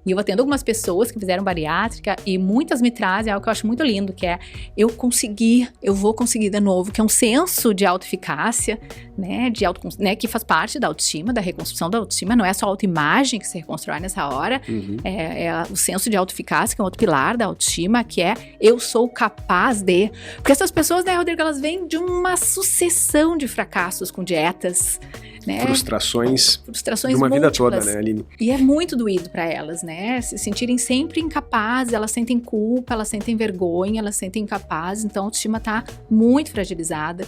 E eu atendo algumas pessoas que fizeram bariátrica e muitas me trazem algo que eu acho muito lindo, que é eu vou conseguir de novo, que é um senso de autoeficácia, né, que faz parte da autoestima, da reconstrução da autoestima, não é só a autoimagem que se reconstrói nessa hora, é o senso de autoeficácia, que é um outro pilar da autoestima, que é eu sou capaz de... Porque essas pessoas, né, Rodrigo, elas vêm de uma sucessão de fracassos com dietas, né? Frustrações de uma vida múltiplas. toda, né, Aline? E é muito doído para elas, né? Se sentirem sempre incapazes, elas sentem culpa, elas sentem vergonha, elas sentem incapazes, então a autoestima tá muito fragilizada.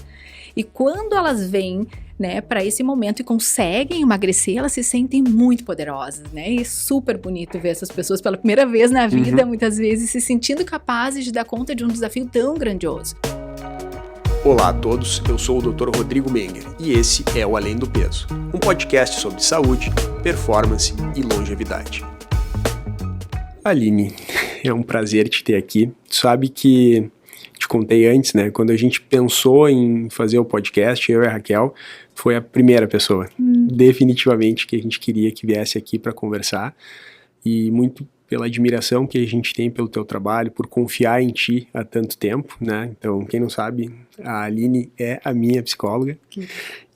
E quando elas vêm, né, para esse momento e conseguem emagrecer, elas se sentem muito poderosas, né? E é super bonito ver essas pessoas pela primeira vez na vida, muitas vezes, se sentindo capazes de dar conta de um desafio tão grandioso. Olá a todos, eu sou o Dr. Rodrigo Menger e esse é o Além do Peso, um podcast sobre saúde, performance e longevidade. Aline, é um prazer te ter aqui. Tu sabe que, te contei antes, né, quando a gente pensou em fazer o podcast, eu e a Raquel, foi a primeira pessoa, definitivamente, que a gente queria que viesse aqui para conversar, e muito pela admiração que a gente tem pelo teu trabalho, por confiar em ti há tanto tempo, né? Então, quem não sabe, a Aline é a minha psicóloga.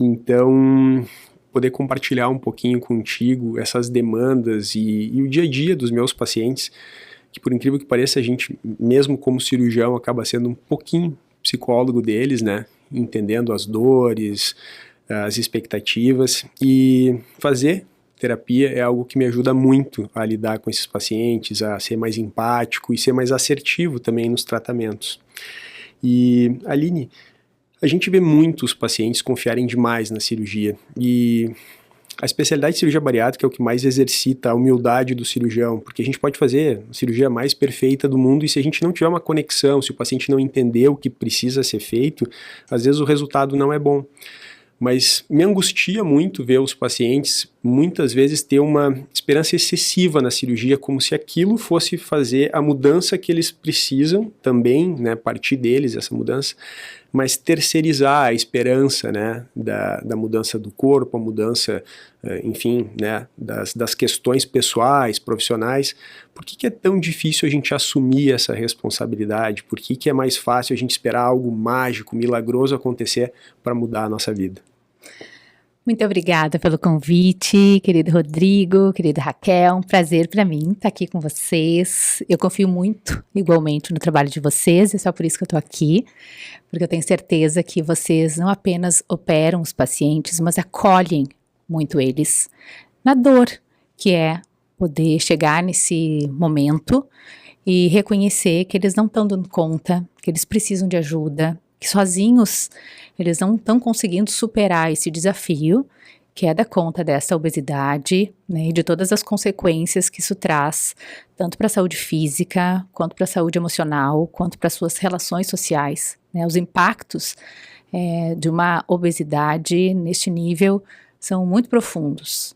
Então, poder compartilhar um pouquinho contigo essas demandas e o dia a dia dos meus pacientes, que por incrível que pareça, a gente, mesmo como cirurgião, acaba sendo um pouquinho psicólogo deles, né? Entendendo as dores, as expectativas, e fazer terapia é algo que me ajuda muito a lidar com esses pacientes, a ser mais empático e ser mais assertivo também nos tratamentos. E, Aline, a gente vê muitos pacientes confiarem demais na cirurgia, e a especialidade de cirurgia bariátrica é o que mais exercita a humildade do cirurgião, porque a gente pode fazer a cirurgia mais perfeita do mundo, e se a gente não tiver uma conexão, se o paciente não entender o que precisa ser feito, às vezes o resultado não é bom. Mas me angustia muito ver os pacientes muitas vezes ter uma esperança excessiva na cirurgia, como se aquilo fosse fazer a mudança que eles precisam também, né, partir deles essa mudança, mas terceirizar a esperança, né, da mudança do corpo, a mudança, enfim, né, das questões pessoais, profissionais. Por que é tão difícil a gente assumir essa responsabilidade? Por que é mais fácil a gente esperar algo mágico, milagroso acontecer para mudar a nossa vida? Muito obrigada pelo convite, querido Rodrigo, querida Raquel, um prazer para mim estar aqui com vocês. Eu confio muito, igualmente, no trabalho de vocês, e só por isso que eu estou aqui, porque eu tenho certeza que vocês não apenas operam os pacientes, mas acolhem muito eles na dor, que é poder chegar nesse momento e reconhecer que eles não estão dando conta, que eles precisam de ajuda, que sozinhos eles não estão conseguindo superar esse desafio, que é dar conta dessa obesidade, né, e de todas as consequências que isso traz, tanto para a saúde física, quanto para a saúde emocional, quanto para as suas relações sociais, né. Os impactos de uma obesidade neste nível são muito profundos.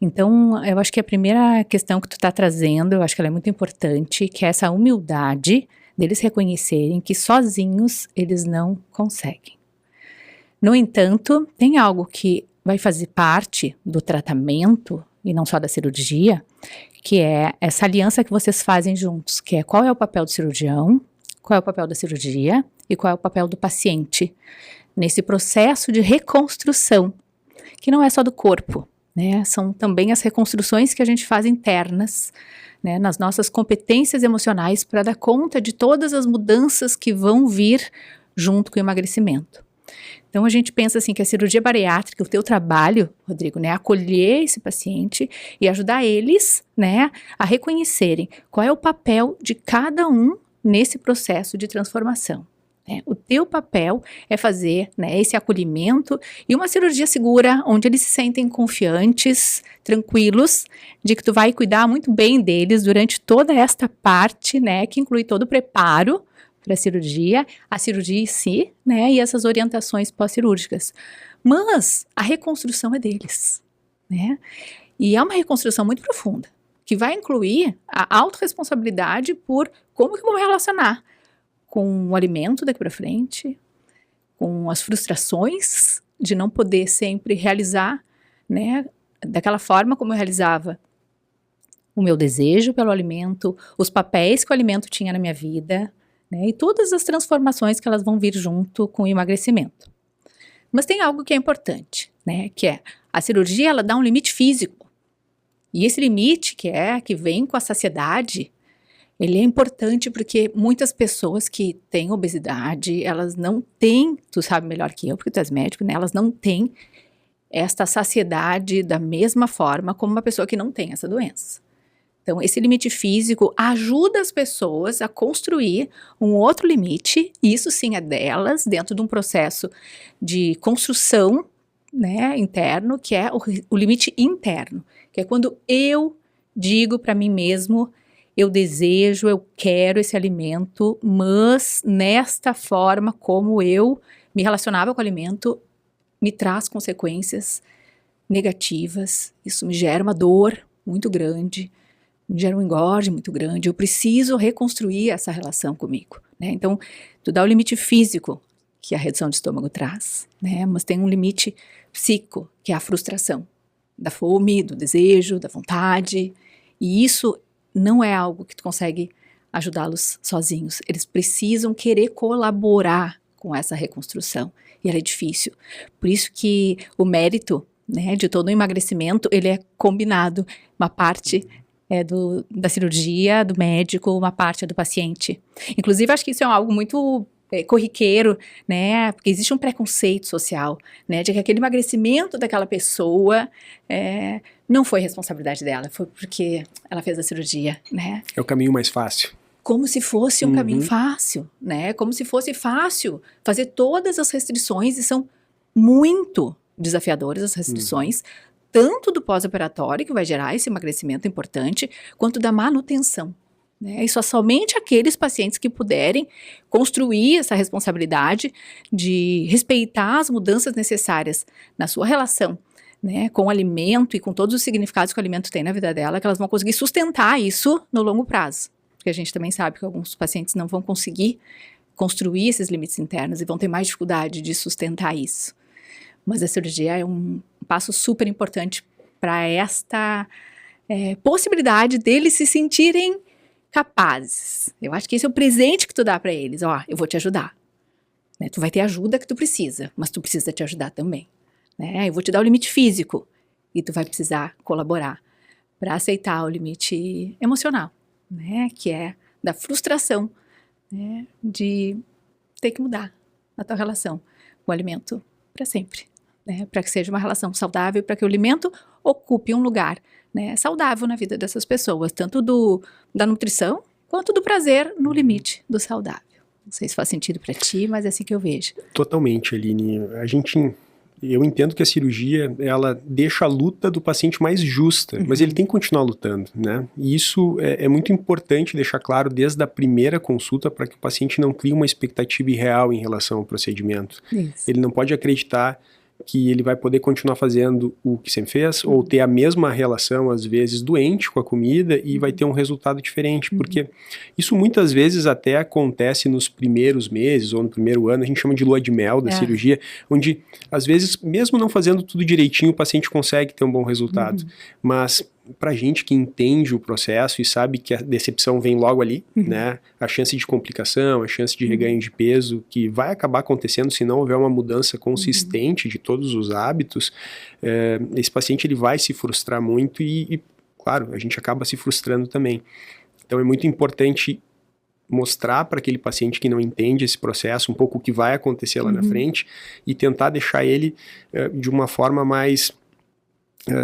Então, eu acho que a primeira questão que tu está trazendo, eu acho que ela é muito importante, que é essa humildade deles reconhecerem que sozinhos eles não conseguem. No entanto, tem algo que vai fazer parte do tratamento, e não só da cirurgia, que é essa aliança que vocês fazem juntos, que é qual é o papel do cirurgião, qual é o papel da cirurgia e qual é o papel do paciente nesse processo de reconstrução, que não é só do corpo, né? São também as reconstruções que a gente faz internas, né, nas nossas competências emocionais para dar conta de todas as mudanças que vão vir junto com o emagrecimento. Então a gente pensa assim que a cirurgia bariátrica, o teu trabalho, Rodrigo, né, acolher esse paciente e ajudar eles, né, a reconhecerem qual é o papel de cada um nesse processo de transformação. O teu papel é fazer, né, esse acolhimento e uma cirurgia segura, onde eles se sentem confiantes, tranquilos, de que tu vai cuidar muito bem deles durante toda esta parte, né, que inclui todo o preparo para a cirurgia em si, né, e essas orientações pós-cirúrgicas. Mas a reconstrução é deles, né, e é uma reconstrução muito profunda, que vai incluir a autorresponsabilidade por como que eu vou me relacionar com o alimento daqui para frente, com as frustrações de não poder sempre realizar, né, daquela forma como eu realizava o meu desejo pelo alimento, os papéis que o alimento tinha na minha vida, né, e todas as transformações que elas vão vir junto com o emagrecimento. Mas tem algo que é importante, né, que é a cirurgia, ela dá um limite físico. E esse limite que vem com a saciedade, ele é importante porque muitas pessoas que têm obesidade, elas não têm, tu sabe melhor que eu, porque tu és médico, né, elas não têm esta saciedade da mesma forma como uma pessoa que não tem essa doença. Então, esse limite físico ajuda as pessoas a construir um outro limite, e isso sim é delas, dentro de um processo de construção, né, interno, que é o limite interno, que é quando eu digo para mim mesmo, eu desejo, eu quero esse alimento, mas nesta forma como eu me relacionava com o alimento, me traz consequências negativas, isso me gera uma dor muito grande, me gera um engorde muito grande, eu preciso reconstruir essa relação comigo, né? Então, tu dá o limite físico, que a redução de estômago traz, né? Mas tem um limite psíquico, que é a frustração, da fome, do desejo, da vontade, e isso não é algo que tu consegue ajudá-los sozinhos, eles precisam querer colaborar com essa reconstrução, e ela é difícil, por isso que o mérito, né, de todo o emagrecimento, ele é combinado, uma parte da cirurgia, do médico, uma parte do paciente. Inclusive, acho que isso é algo muito corriqueiro, né, porque existe um preconceito social, né, de que aquele emagrecimento daquela pessoa não foi responsabilidade dela, foi porque ela fez a cirurgia, né. É o caminho mais fácil. Como se fosse um caminho fácil, né, como se fosse fácil fazer todas as restrições, e são muito desafiadoras as restrições, tanto do pós-operatório, que vai gerar esse emagrecimento importante, quanto da manutenção, né? E só somente aqueles pacientes que puderem construir essa responsabilidade de respeitar as mudanças necessárias na sua relação, né, com o alimento e com todos os significados que o alimento tem na vida dela, que elas vão conseguir sustentar isso no longo prazo. Porque a gente também sabe que alguns pacientes não vão conseguir construir esses limites internos e vão ter mais dificuldade de sustentar isso. Mas a cirurgia é um passo super importante para esta possibilidade deles se sentirem capazes. Eu acho que esse é o presente que tu dá para eles. Ó, eu vou te ajudar. Né? Tu vai ter a ajuda que tu precisa, mas tu precisa te ajudar também. Né? Eu vou te dar o limite físico e tu vai precisar colaborar para aceitar o limite emocional, né? Que é da frustração, né? De ter que mudar a tua relação com o alimento para sempre. Né, para que seja uma relação saudável, para que o alimento ocupe um lugar, né, saudável na vida dessas pessoas, tanto da nutrição, quanto do prazer no limite do saudável. Não sei se faz sentido para ti, mas é assim que eu vejo. Totalmente, Aline. Eu entendo que a cirurgia, ela deixa a luta do paciente mais justa, mas ele tem que continuar lutando, né? E isso é muito importante deixar claro desde a primeira consulta, para que o paciente não crie uma expectativa irreal em relação ao procedimento. Isso. Ele não pode acreditar que ele vai poder continuar fazendo o que sempre fez, ou ter a mesma relação, às vezes, doente com a comida, e vai ter um resultado diferente, porque isso muitas vezes até acontece nos primeiros meses, ou no primeiro ano, a gente chama de lua de mel da cirurgia, onde, às vezes, mesmo não fazendo tudo direitinho, o paciente consegue ter um bom resultado, mas pra gente que entende o processo e sabe que a decepção vem logo ali, né, a chance de complicação, a chance de reganho de peso, que vai acabar acontecendo se não houver uma mudança consistente de todos os hábitos, esse paciente ele vai se frustrar muito e, claro, a gente acaba se frustrando também. Então é muito importante mostrar para aquele paciente que não entende esse processo um pouco o que vai acontecer lá na frente e tentar deixar ele de uma forma mais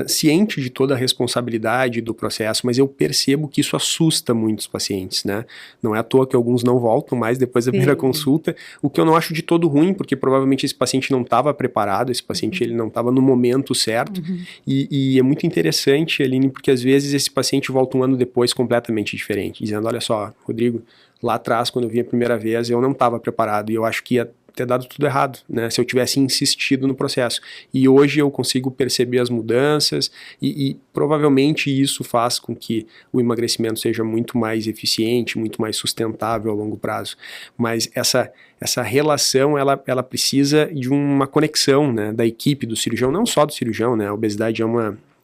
ciente de toda a responsabilidade do processo, mas eu percebo que isso assusta muitos pacientes, né? Não é à toa que alguns não voltam mais depois da primeira consulta, o que eu não acho de todo ruim, porque provavelmente esse paciente não estava preparado, esse paciente ele não estava no momento certo, e é muito interessante, Aline, porque às vezes esse paciente volta um ano depois completamente diferente, dizendo, olha só, Rodrigo, lá atrás, quando eu vim a primeira vez, eu não estava preparado, e eu acho que ia ter dado tudo errado, né, se eu tivesse insistido no processo. E hoje eu consigo perceber as mudanças e provavelmente isso faz com que o emagrecimento seja muito mais eficiente, muito mais sustentável a longo prazo. Mas essa relação, ela precisa de uma conexão, né, da equipe do cirurgião, não só do cirurgião, né, a obesidade é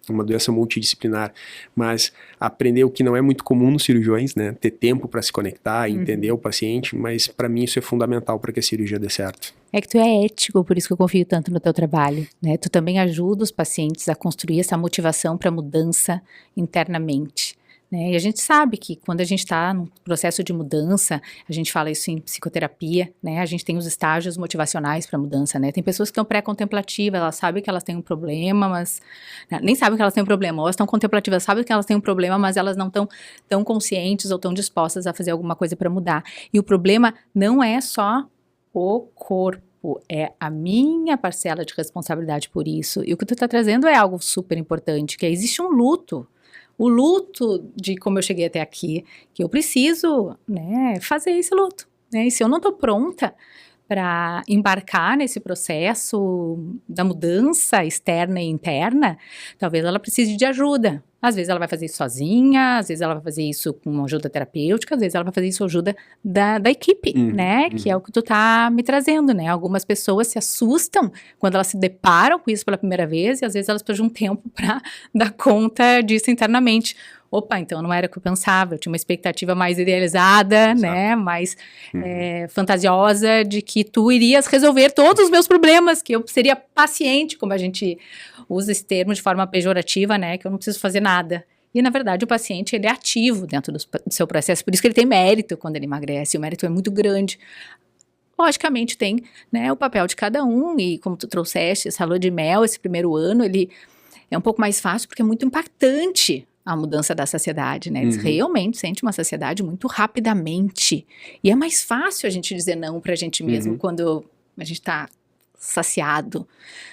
uma doença multidisciplinar, mas aprender o que não é muito comum nos cirurgiões, né? Ter tempo para se conectar, entender o paciente, mas para mim isso é fundamental para que a cirurgia dê certo. É que tu é ético, por isso que eu confio tanto no teu trabalho, né? Tu também ajuda os pacientes a construir essa motivação para mudança internamente, né? E a gente sabe que quando a gente está num processo de mudança, a gente fala isso em psicoterapia, né? A gente tem os estágios motivacionais para mudança, né? Tem pessoas que estão pré-contemplativas, elas sabem que elas têm um problema, mas nem sabem que elas têm um problema, ou elas estão contemplativas, sabem que elas têm um problema, mas elas não estão tão conscientes ou tão dispostas a fazer alguma coisa para mudar. E o problema não é só o corpo, é a minha parcela de responsabilidade por isso. E o que tu tá trazendo é algo super importante, que existe um luto. O luto de como eu cheguei até aqui, que eu preciso, né, fazer esse luto, né? E se eu não tô pronta para embarcar nesse processo da mudança externa e interna, talvez ela precise de ajuda. Às vezes ela vai fazer isso sozinha, às vezes ela vai fazer isso com ajuda terapêutica, às vezes ela vai fazer isso com ajuda da equipe, né? Que é o que tu tá me trazendo, né? Algumas pessoas se assustam quando elas se deparam com isso pela primeira vez e às vezes elas precisam de um tempo para dar conta disso internamente. Opa, então não era o que eu pensava, eu tinha uma expectativa mais idealizada, né, mais fantasiosa de que tu irias resolver todos os meus problemas, que eu seria paciente, como a gente usa esse termo de forma pejorativa, né, que eu não preciso fazer nada. E, na verdade, o paciente, ele é ativo dentro do seu processo, por isso que ele tem mérito quando ele emagrece, o mérito é muito grande. Logicamente tem, né, o papel de cada um, e como tu trouxeste, essa lua de mel, esse primeiro ano, ele é um pouco mais fácil porque é muito impactante a mudança da saciedade, né? Eles realmente sentem uma saciedade muito rapidamente. E é mais fácil a gente dizer não pra gente mesmo quando a gente tá saciado.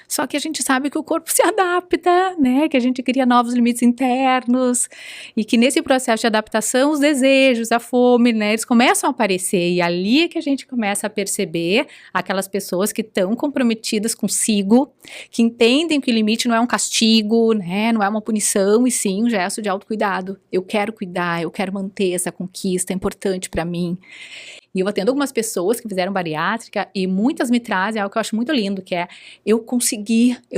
Só que a gente sabe que o corpo se adapta, né? Que a gente cria novos limites internos e que nesse processo de adaptação os desejos, a fome, né? Eles começam a aparecer e ali é que a gente começa a perceber aquelas pessoas que estão comprometidas consigo, que entendem que o limite não é um castigo, né? Não é uma punição e sim um gesto de autocuidado. Eu quero cuidar, eu quero manter essa conquista, é importante para mim. E eu atendo algumas pessoas que fizeram bariátrica e muitas me trazem algo que eu acho muito lindo, que é eu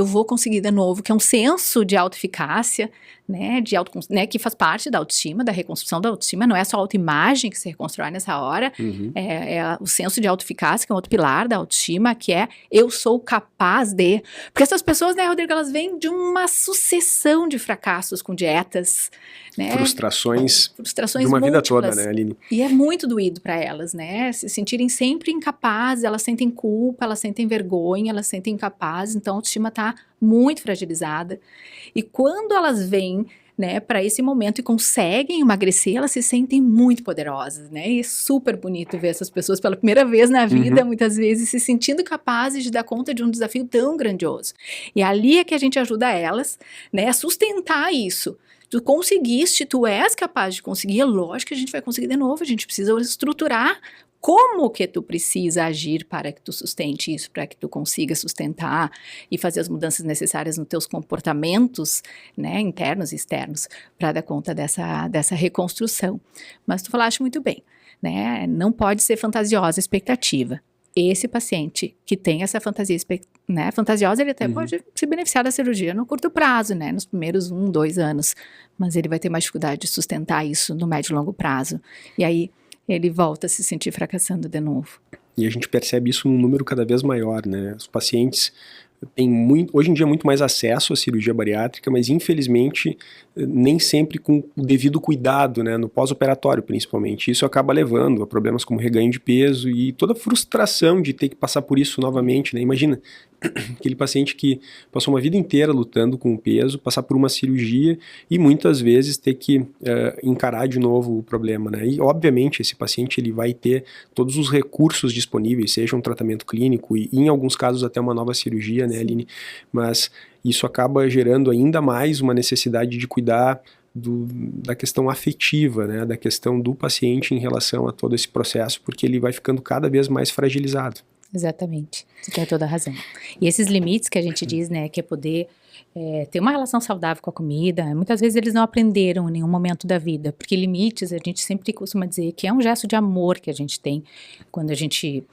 vou conseguir de novo, que é um senso de autoeficácia, né, né, que faz parte da autoestima, da reconstrução da autoestima, não é só a autoimagem que se reconstrói nessa hora, é o senso de autoeficácia, que é um outro pilar da autoestima, que é eu sou capaz de... Porque essas pessoas, né, Rodrigo, elas vêm de uma sucessão de fracassos com dietas, né? Frustrações de uma vida múltiplas, toda, né, Aline? E é muito doído para elas, né? Se sentirem sempre incapazes, elas sentem culpa, elas sentem vergonha, elas sentem incapazes, então a autoestima tá muito fragilizada. E quando elas vêm, né, para esse momento e conseguem emagrecer, elas se sentem muito poderosas, né? E é super bonito ver essas pessoas pela primeira vez na vida, muitas vezes se sentindo capazes de dar conta de um desafio tão grandioso. E ali é que a gente ajuda elas, né, a sustentar isso. Tu conseguiste, tu és capaz de conseguir, é lógico que a gente vai conseguir de novo, a gente precisa estruturar como que tu precisa agir para que tu sustente isso, para que tu consiga sustentar e fazer as mudanças necessárias nos teus comportamentos, né, internos e externos, para dar conta dessa reconstrução. Mas tu falaste muito bem, né, não pode ser fantasiosa a expectativa. Esse paciente que tem essa fantasia, né, fantasiosa, ele até pode se beneficiar da cirurgia no curto prazo, né, nos primeiros 1, 2 anos, mas ele vai ter mais dificuldade de sustentar isso no médio e longo prazo. E aí ele volta a se sentir fracassando de novo. E a gente percebe isso num número cada vez maior, né? Os pacientes têm hoje em dia muito mais acesso à cirurgia bariátrica, mas infelizmente nem sempre com o devido cuidado, né? No pós-operatório principalmente. Isso acaba levando a problemas como reganho de peso e toda a frustração de ter que passar por isso novamente, né? Imagina aquele paciente que passou uma vida inteira lutando com o peso, passar por uma cirurgia e muitas vezes ter que encarar de novo o problema, né? E obviamente esse paciente ele vai ter todos os recursos disponíveis, seja um tratamento clínico e em alguns casos até uma nova cirurgia, né, Aline? Mas isso acaba gerando ainda mais uma necessidade de cuidar da questão afetiva, né, da questão do paciente em relação a todo esse processo, porque ele vai ficando cada vez mais fragilizado. Exatamente, você tem toda a razão. E esses limites que a gente diz, né, que é poder ter uma relação saudável com a comida. Muitas vezes eles não aprenderam em nenhum momento da vida, porque limites, a gente sempre costuma dizer que é um gesto de amor que a gente tem quando a gente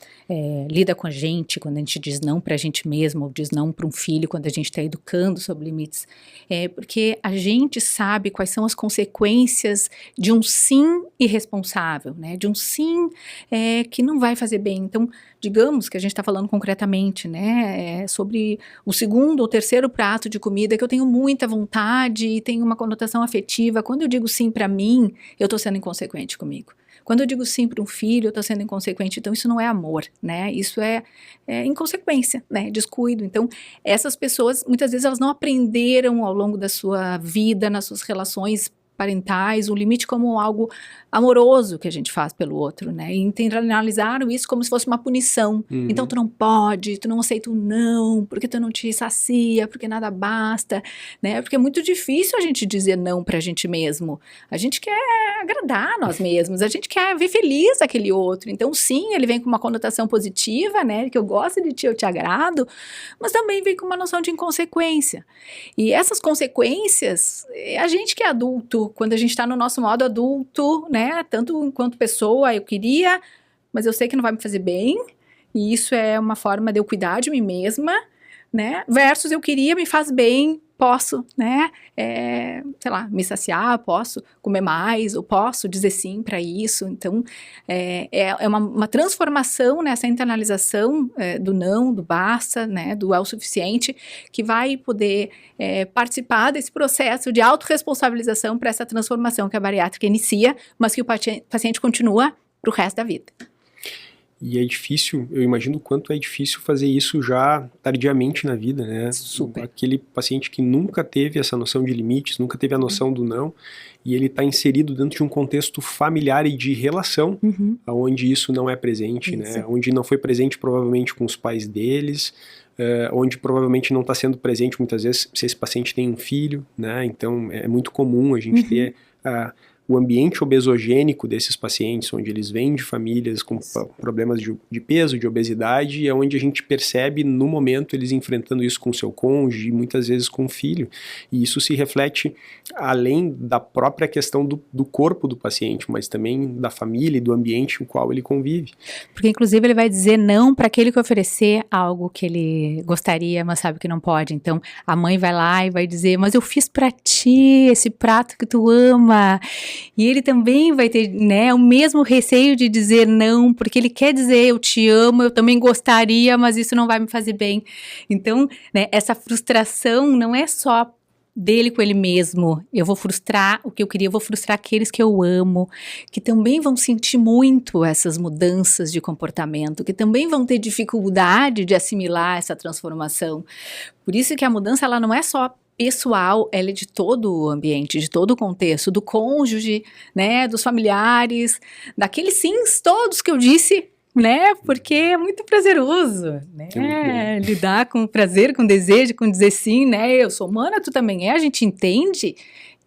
lida com a gente, quando a gente diz não pra gente mesmo, ou diz não para um filho, quando a gente está educando sobre limites. Porque a gente sabe quais são as consequências de um sim irresponsável, né? De um sim que não vai fazer bem. Então, digamos que a gente está falando concretamente, né? Sobre o segundo ou terceiro prato de comida que eu tenho muita vontade e tem uma conotação afetiva. Quando eu digo sim para mim, eu estou sendo inconsequente comigo. Quando eu digo sim para um filho, eu estou sendo inconsequente. Então, isso não é amor, né? Isso é inconsequência, né? Descuido. Então, essas pessoas, muitas vezes, elas não aprenderam ao longo da sua vida, nas suas relações parentais, o limite como algo amoroso que a gente faz pelo outro, né? E internalizaram isso como se fosse uma punição. Então, tu não pode, tu não aceita o não, porque tu não te sacia, porque nada basta, né? Porque é muito difícil a gente dizer não pra gente mesmo. A gente quer agradar nós mesmos, a gente quer ver feliz aquele outro. Então, sim, ele vem com uma conotação positiva, né? Que eu gosto de ti, eu te agrado, mas também vem com uma noção de inconsequência. E essas consequências, a gente que é adulto, quando a gente está no nosso modo adulto, né? Tanto enquanto pessoa, eu queria, mas eu sei que não vai me fazer bem, e isso é uma forma de eu cuidar de mim mesma, né? Versus eu queria, me faz bem, posso, né? Sei lá, me saciar, posso comer mais, ou posso dizer sim para isso. Então, é uma transformação nessa internalização do não, do basta, né? Do é o suficiente, que vai poder participar desse processo de autorresponsabilização para essa transformação que a bariátrica inicia, mas que o paciente continua para o resto da vida. E é difícil, eu imagino o quanto é difícil fazer isso já tardiamente na vida, né? Super. Aquele paciente que nunca teve essa noção de limites, nunca teve a noção do não, e ele está inserido dentro de um contexto familiar e de relação, onde isso não é presente, né? Onde não foi presente provavelmente com os pais deles, onde provavelmente não está sendo presente muitas vezes se esse paciente tem um filho, né? Então é muito comum a gente ter o ambiente obesogênico desses pacientes, onde eles vêm de famílias com problemas de peso, de obesidade, é onde a gente percebe no momento eles enfrentando isso com o seu cônjuge, muitas vezes com o filho, e isso se reflete além da própria questão do corpo do paciente, mas também da família e do ambiente com o qual ele convive. Porque inclusive ele vai dizer não para aquele que oferecer algo que ele gostaria, mas sabe que não pode. Então a mãe vai lá e vai dizer, mas eu fiz para ti esse prato que tu ama. E ele também vai ter, né, o mesmo receio de dizer não, porque ele quer dizer eu te amo, eu também gostaria, mas isso não vai me fazer bem. Então, né, essa frustração não é só dele com ele mesmo, eu vou frustrar o que eu queria, eu vou frustrar aqueles que eu amo, que também vão sentir muito essas mudanças de comportamento, que também vão ter dificuldade de assimilar essa transformação. Por isso que a mudança, ela não é só pessoal, ela é de todo o ambiente, de todo o contexto, do cônjuge, né, dos familiares, daqueles sims todos que eu disse, né, porque é muito prazeroso, né, lidar com prazer, com desejo, com dizer sim, né, eu sou humana, tu também a gente entende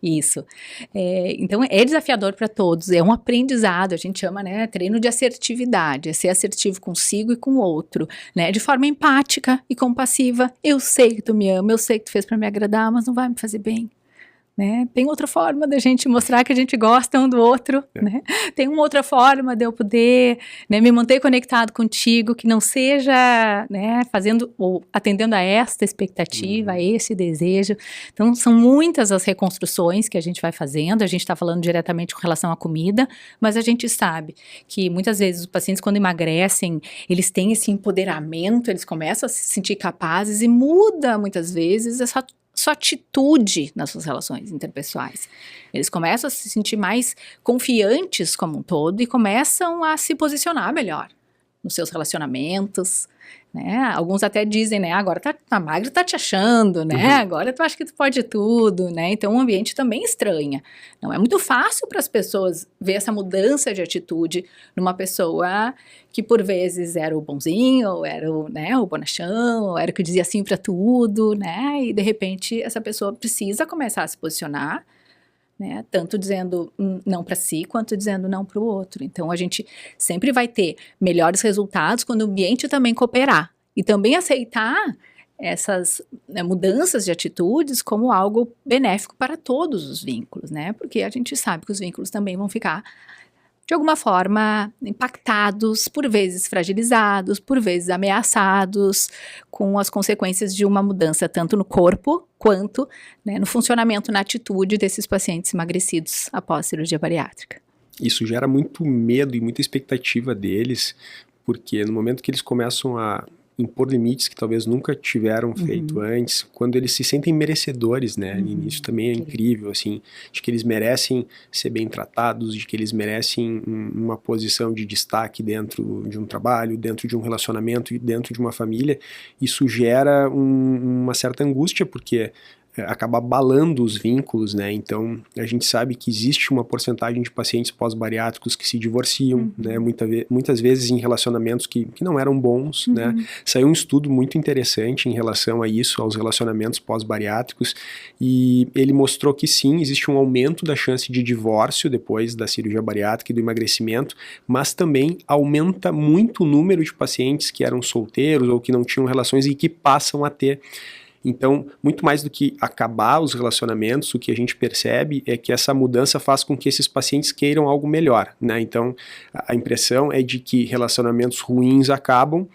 isso. Então é desafiador para todos, é um aprendizado, a gente chama, né, treino de assertividade, é ser assertivo consigo e com o outro, né, de forma empática e compassiva. Eu sei que tu me ama, eu sei que tu fez para me agradar, mas não vai me fazer bem. Né? Tem outra forma da gente mostrar que a gente gosta um do outro, né? Tem uma outra forma de eu poder, né, me manter conectado contigo, que não seja, né, fazendo ou atendendo a esta expectativa, a esse desejo. Então, são muitas as reconstruções que a gente vai fazendo, a gente está falando diretamente com relação à comida, mas a gente sabe que muitas vezes os pacientes, quando emagrecem, eles têm esse empoderamento, eles começam a se sentir capazes e muda, muitas vezes, essa sua atitude nas suas relações interpessoais. Eles começam a se sentir mais confiantes como um todo e começam a se posicionar melhor nos seus relacionamentos, né? Alguns até dizem, né, agora tá magro, tá te achando, né? Agora tu acha que tu pode tudo, né? Então o ambiente também estranha. Não é muito fácil para as pessoas ver essa mudança de atitude numa pessoa que por vezes era o bonzinho, ou era o, né, o bonachão, ou era o que dizia sim para tudo, né? E de repente essa pessoa precisa começar a se posicionar, né, tanto dizendo não para si, quanto dizendo não para o outro. Então, a gente sempre vai ter melhores resultados quando o ambiente também cooperar. E também aceitar essas mudanças de atitudes como algo benéfico para todos os vínculos, né? Porque a gente sabe que os vínculos também vão ficar, de alguma forma, impactados, por vezes fragilizados, por vezes ameaçados, com as consequências de uma mudança tanto no corpo quanto, né, no funcionamento, na atitude desses pacientes emagrecidos após cirurgia bariátrica. Isso gera muito medo e muita expectativa deles, porque no momento que eles começam a impor limites que talvez nunca tiveram feito antes, quando eles se sentem merecedores, né? E isso também é incrível, assim, de que eles merecem ser bem tratados, de que eles merecem uma posição de destaque dentro de um trabalho, dentro de um relacionamento e dentro de uma família. Isso gera uma certa angústia, porque acaba abalando os vínculos, né? Então, a gente sabe que existe uma porcentagem de pacientes pós-bariátricos que se divorciam, né? Muitas vezes em relacionamentos que não eram bons, né? Saiu um estudo muito interessante em relação a isso, aos relacionamentos pós-bariátricos, e ele mostrou que sim, existe um aumento da chance de divórcio depois da cirurgia bariátrica e do emagrecimento, mas também aumenta muito o número de pacientes que eram solteiros ou que não tinham relações e que passam a ter. Então, muito mais do que acabar os relacionamentos, o que a gente percebe é que essa mudança faz com que esses pacientes queiram algo melhor, né? Então, a impressão é de que relacionamentos ruins acabam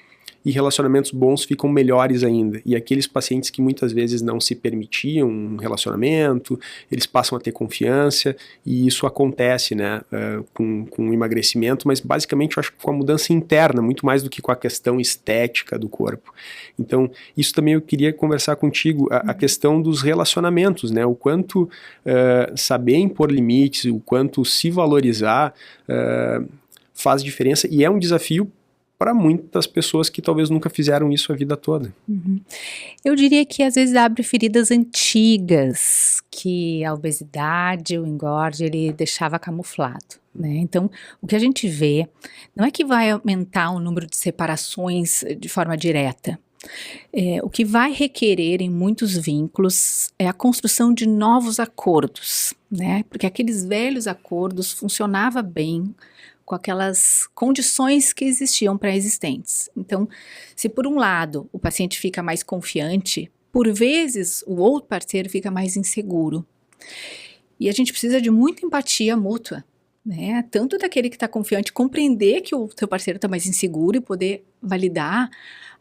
e relacionamentos bons ficam melhores ainda. E aqueles pacientes que muitas vezes não se permitiam um relacionamento, eles passam a ter confiança, e isso acontece, né, com o emagrecimento, mas basicamente eu acho que com a mudança interna, muito mais do que com a questão estética do corpo. Então, isso também eu queria conversar contigo, a questão dos relacionamentos, né, o quanto saber impor limites, o quanto se valorizar faz diferença, e é um desafio para muitas pessoas que talvez nunca fizeram isso a vida toda. Eu diria que às vezes abre feridas antigas, que a obesidade, o engorde, ele deixava camuflado, né? Então, o que a gente vê não é que vai aumentar o número de separações de forma direta. O que vai requerer em muitos vínculos é a construção de novos acordos, né? Porque aqueles velhos acordos funcionavam bem com aquelas condições que existiam pré-existentes. Então, se por um lado o paciente fica mais confiante, por vezes o outro parceiro fica mais inseguro. E a gente precisa de muita empatia mútua, né? Tanto daquele que está confiante compreender que o seu parceiro está mais inseguro e poder validar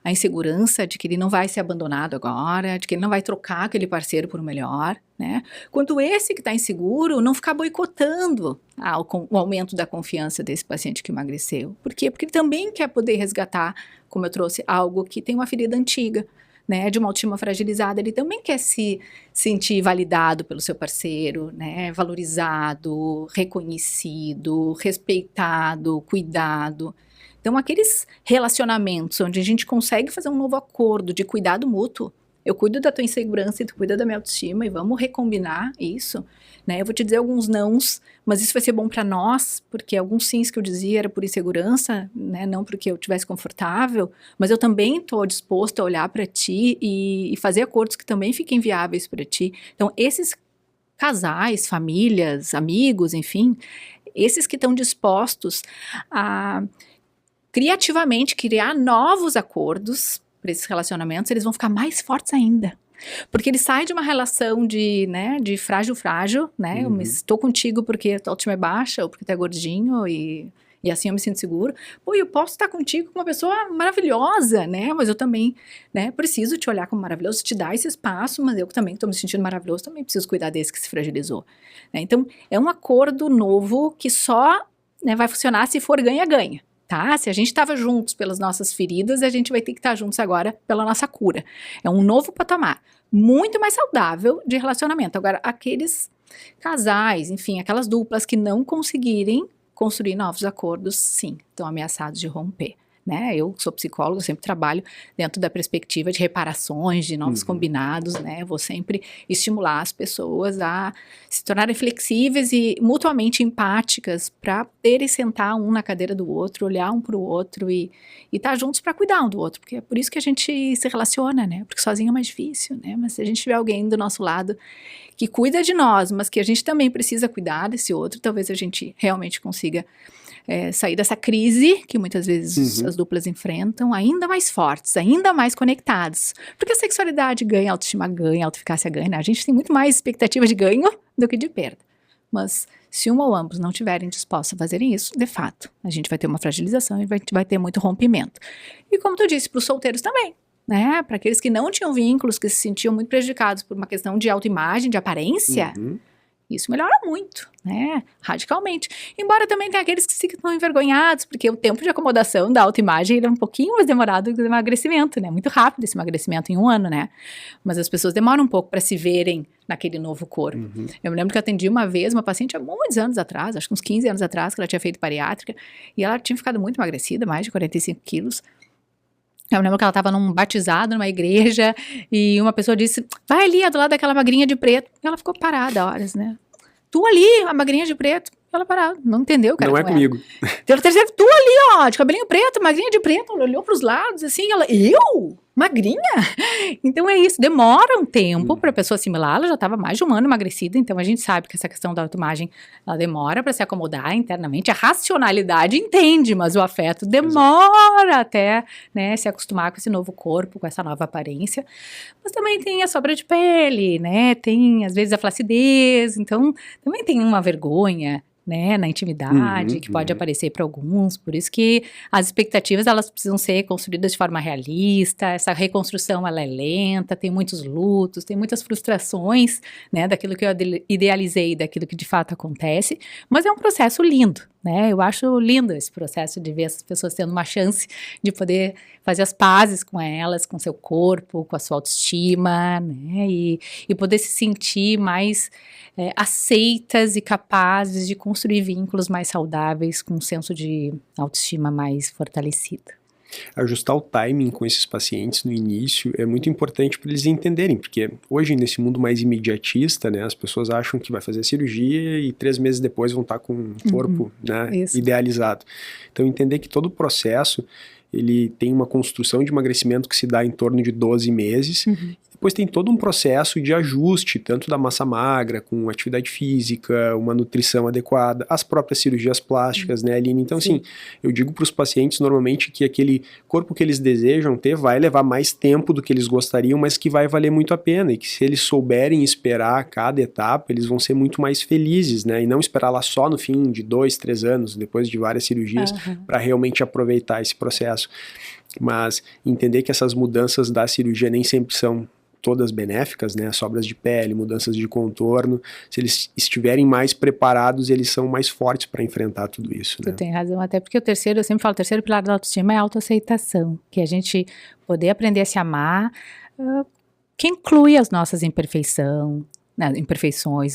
a insegurança de que ele não vai ser abandonado agora, de que ele não vai trocar aquele parceiro por um melhor, né? Quanto esse que está inseguro não ficar boicotando o aumento da confiança desse paciente que emagreceu. Por quê? Porque ele também quer poder resgatar, como eu trouxe, algo que tem uma ferida antiga, né, de uma autoestima fragilizada. Ele também quer se sentir validado pelo seu parceiro, né, valorizado, reconhecido, respeitado, cuidado. Então, aqueles relacionamentos onde a gente consegue fazer um novo acordo de cuidado mútuo, eu cuido da tua insegurança e tu cuida da minha autoestima e vamos recombinar isso, né? Eu vou te dizer alguns nãos, mas isso vai ser bom para nós, porque alguns sims que eu dizia era por insegurança, né? Não porque eu estivesse confortável, mas eu também estou disposto a olhar para ti e fazer acordos que também fiquem viáveis para ti. Então, esses casais, famílias, amigos, enfim, esses que estão dispostos a criativamente criar novos acordos para esses relacionamentos, eles vão ficar mais fortes ainda. Porque ele sai de uma relação de frágil, né? Eu estou contigo porque a tua autoestima é baixa ou porque tu é gordinho e assim eu me sinto seguro. Pô, eu posso estar contigo com uma pessoa maravilhosa, né? Mas eu também, né, preciso te olhar como maravilhoso, te dar esse espaço, mas eu também estou me sentindo maravilhoso, também preciso cuidar desse que se fragilizou. Né? Então, é um acordo novo que só, né, vai funcionar se for ganha-ganha. Tá? Se a gente estava juntos pelas nossas feridas, a gente vai ter que estar juntos agora pela nossa cura. É um novo patamar, muito mais saudável de relacionamento. Agora, aqueles casais, enfim, aquelas duplas que não conseguirem construir novos acordos, sim, estão ameaçados de romper. Né? Eu sou psicóloga, sempre trabalho dentro da perspectiva de reparações, de novos combinados, né? Eu vou sempre estimular as pessoas a se tornarem flexíveis e mutuamente empáticas para poderem sentar um na cadeira do outro, olhar um para o outro e estar juntos para cuidar um do outro, porque é por isso que a gente se relaciona, né? Porque sozinho é mais difícil, né? Mas se a gente tiver alguém do nosso lado que cuida de nós, mas que a gente também precisa cuidar desse outro, talvez a gente realmente consiga sair dessa crise que muitas vezes as duplas enfrentam, ainda mais fortes, ainda mais conectados. Porque a sexualidade ganha, a autoestima ganha, a autoeficácia ganha, né? A gente tem muito mais expectativa de ganho do que de perda. Mas se um ou ambos não estiverem dispostos a fazerem isso, de fato, a gente vai ter uma fragilização e vai ter muito rompimento. E como tu disse, para os solteiros também, né? Para aqueles que não tinham vínculos, que se sentiam muito prejudicados por uma questão de autoimagem, de aparência, isso melhora muito, né? Radicalmente. Embora também tenha aqueles que ficam envergonhados, porque o tempo de acomodação da autoimagem ele é um pouquinho mais demorado que o emagrecimento, né? Muito rápido esse emagrecimento em 1 ano, né? Mas as pessoas demoram um pouco para se verem naquele novo corpo. Eu me lembro que eu atendi uma vez uma paciente há muitos anos atrás, acho que uns 15 anos atrás, que ela tinha feito bariátrica, e ela tinha ficado muito emagrecida, mais de 45 quilos. Eu me lembro que ela estava num batizado, numa igreja, e uma pessoa disse, vai ali, do lado daquela magrinha de preto. E ela ficou parada horas, né? Tu ali, a magrinha de preto. Ela parada, não entendeu, cara. Não é comigo. Terceiro, tu ali, ó, de cabelinho preto, magrinha de preto. Ela olhou pros lados, assim, ela, eu? Magrinha? Então é isso, demora um tempo para a pessoa assimilar, ela já estava mais de 1 ano emagrecida, então a gente sabe que essa questão da autoimagem, ela demora para se acomodar internamente, a racionalidade entende, mas o afeto demora até, né, se acostumar com esse novo corpo, com essa nova aparência, mas também tem a sobra de pele, né, tem às vezes a flacidez, então também tem uma vergonha, né, na intimidade, que pode aparecer para alguns, por isso que as expectativas, elas precisam ser construídas de forma realista, essa reconstrução, ela é lenta, tem muitos lutos, tem muitas frustrações, né, daquilo que eu idealizei, daquilo que de fato acontece, mas é um processo lindo, né, eu acho lindo esse processo de ver essas pessoas tendo uma chance de poder fazer as pazes com elas, com seu corpo, com a sua autoestima, né, e poder se sentir mais aceitas e capazes de construir vínculos mais saudáveis, com um senso de autoestima mais fortalecido. Ajustar o timing com esses pacientes no início é muito importante para eles entenderem, porque hoje nesse mundo mais imediatista, né, as pessoas acham que vai fazer a cirurgia e 3 meses depois vão estar com um corpo, né, idealizado. Então entender que todo o processo ele tem uma construção de emagrecimento que se dá em torno de 12 meses, depois tem todo um processo de ajuste, tanto da massa magra, com atividade física, uma nutrição adequada, as próprias cirurgias plásticas, né, Aline? Então, assim, eu digo para os pacientes normalmente que aquele corpo que eles desejam ter vai levar mais tempo do que eles gostariam, mas que vai valer muito a pena, e que se eles souberem esperar cada etapa, eles vão ser muito mais felizes, né, e não esperar lá só no fim de 2, 3 anos, depois de várias cirurgias, para realmente aproveitar esse processo. Mas entender que essas mudanças da cirurgia nem sempre são todas benéficas, né, sobras de pele, mudanças de contorno, se eles estiverem mais preparados, eles são mais fortes para enfrentar tudo isso, né? Tu tem razão, até porque eu sempre falo, o terceiro pilar da autoestima é a autoaceitação, que a gente poder aprender a se amar, que inclui as nossas imperfeições,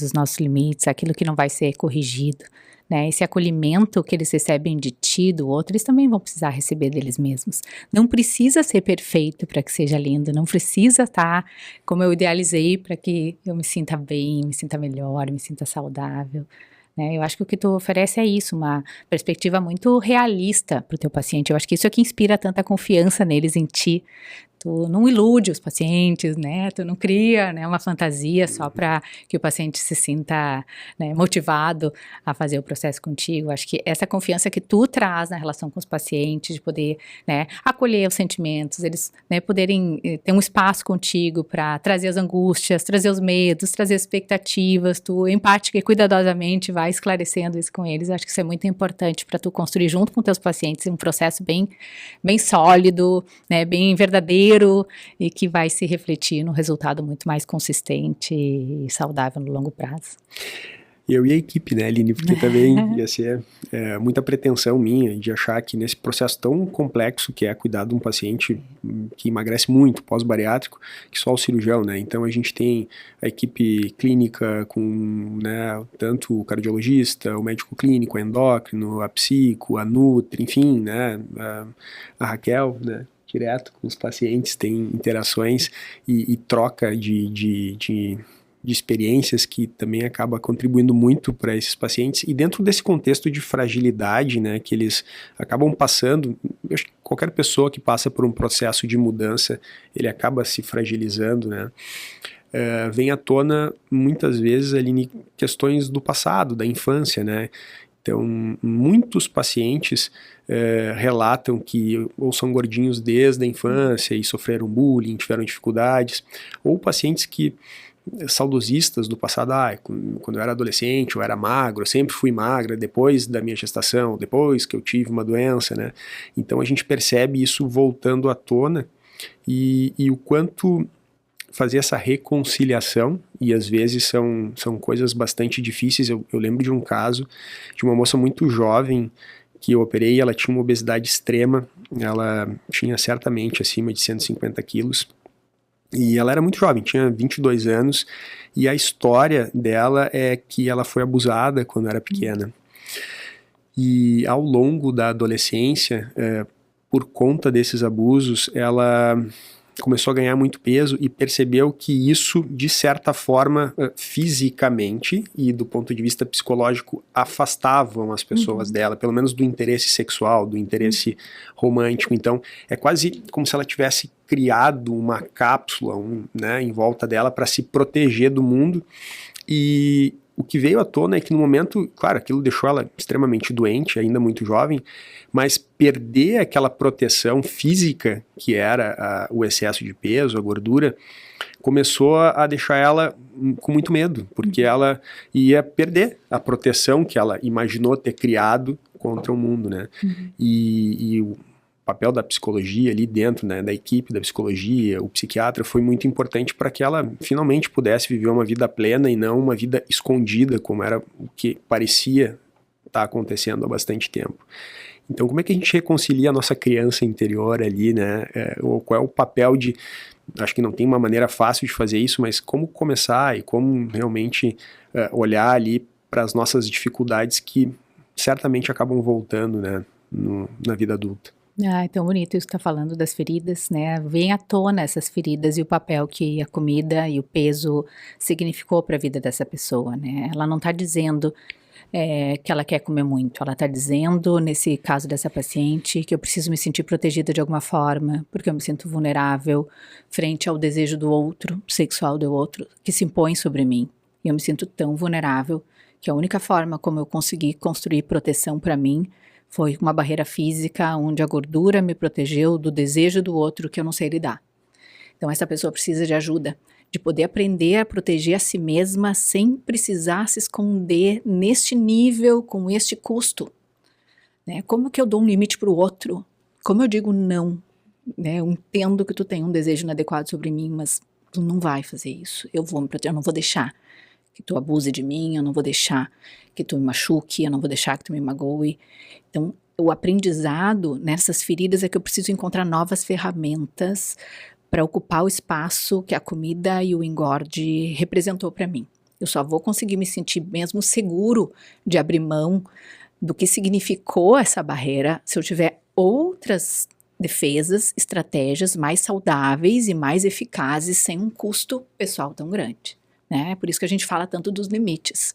os nossos limites, aquilo que não vai ser corrigido, né, esse acolhimento que eles recebem de ti, do outro, eles também vão precisar receber deles mesmos. Não precisa ser perfeito para que seja lindo, não precisa estar como eu idealizei para que eu me sinta bem, me sinta melhor, me sinta saudável, né? Eu acho que o que tu oferece é isso, uma perspectiva muito realista para o teu paciente. Eu acho que isso é que inspira tanta confiança neles, em ti. Tu não ilude os pacientes, né? Tu não cria, né, uma fantasia só para que o paciente se sinta, né, motivado a fazer o processo contigo. Acho que essa confiança que tu traz na relação com os pacientes, de poder, né, acolher os sentimentos, eles, né, poderem ter um espaço contigo para trazer as angústias, trazer os medos, trazer as expectativas, tu empática e cuidadosamente vai esclarecendo isso com eles. Acho que isso é muito importante para tu construir junto com teus pacientes um processo bem, bem sólido, né, bem verdadeiro, e que vai se refletir num resultado muito mais consistente e saudável no longo prazo. Eu e a equipe, né, Aline, porque também ia ser muita pretensão minha de achar que nesse processo tão complexo que é cuidar de um paciente que emagrece muito pós-bariátrico, que só o cirurgião, né, então a gente tem a equipe clínica com, né, tanto o cardiologista, o médico clínico, o endócrino, a psico, a nutri, enfim, né, a Raquel, né, direto com os pacientes, tem interações e troca de experiências que também acaba contribuindo muito para esses pacientes, e dentro desse contexto de fragilidade, né, que eles acabam passando, eu acho que qualquer pessoa que passa por um processo de mudança, ele acaba se fragilizando, né, vem à tona muitas vezes ali em questões do passado, da infância, né? Então, muitos pacientes relatam que ou são gordinhos desde a infância e sofreram bullying, tiveram dificuldades, ou pacientes que saudosistas do passado, quando eu era adolescente, eu era magro, eu sempre fui magra, depois da minha gestação, depois que eu tive uma doença, né? Então a gente percebe isso voltando à tona e o quanto fazer essa reconciliação, e às vezes são coisas bastante difíceis. Eu lembro de um caso de uma moça muito jovem que eu operei, ela tinha uma obesidade extrema, ela tinha certamente acima de 150 quilos, e ela era muito jovem, tinha 22 anos, e a história dela é que ela foi abusada quando era pequena. E ao longo da adolescência, por conta desses abusos, ela começou a ganhar muito peso e percebeu que isso, de certa forma, fisicamente e do ponto de vista psicológico, afastavam as pessoas dela, pelo menos do interesse sexual, do interesse romântico. Então, é quase como se ela tivesse criado uma cápsula, né, em volta dela para se proteger do mundo. E o que veio à tona é que no momento, claro, aquilo deixou ela extremamente doente, ainda muito jovem, mas perder aquela proteção física, que era o excesso de peso, a gordura, começou a deixar ela com muito medo, porque ela ia perder a proteção que ela imaginou ter criado contra o mundo, né? E o papel da psicologia ali dentro, né, da equipe da psicologia, o psiquiatra, foi muito importante para que ela finalmente pudesse viver uma vida plena e não uma vida escondida, como era o que parecia estar acontecendo há bastante tempo. Então, como é que a gente reconcilia a nossa criança interior ali, né? Ou qual é o papel de... Acho que não tem uma maneira fácil de fazer isso, mas como começar e como realmente olhar ali para as nossas dificuldades que certamente acabam voltando, né, na vida adulta. É tão bonito isso que tá falando das feridas, né? Vem à tona essas feridas e o papel que a comida e o peso significou para a vida dessa pessoa, né? Ela não tá dizendo que ela quer comer muito, ela tá dizendo, nesse caso dessa paciente, que eu preciso me sentir protegida de alguma forma, porque eu me sinto vulnerável frente ao desejo do outro, sexual do outro, que se impõe sobre mim. E eu me sinto tão vulnerável que a única forma como eu consegui construir proteção para mim foi uma barreira física onde a gordura me protegeu do desejo do outro que eu não sei lidar. Então essa pessoa precisa de ajuda, de poder aprender a proteger a si mesma sem precisar se esconder neste nível, com este custo. Né? Como que eu dou um limite para o outro? Como eu digo não? Né? Eu entendo que tu tem um desejo inadequado sobre mim, mas tu não vai fazer isso. Eu não vou deixar que tu abuse de mim, eu não vou deixar que tu me machuque, eu não vou deixar que tu me magoe. Então, o aprendizado nessas feridas é que eu preciso encontrar novas ferramentas para ocupar o espaço que a comida e o engorde representou para mim. Eu só vou conseguir me sentir mesmo seguro de abrir mão do que significou essa barreira se eu tiver outras defesas, estratégias mais saudáveis e mais eficazes sem um custo pessoal tão grande. Né? Por isso que a gente fala tanto dos limites.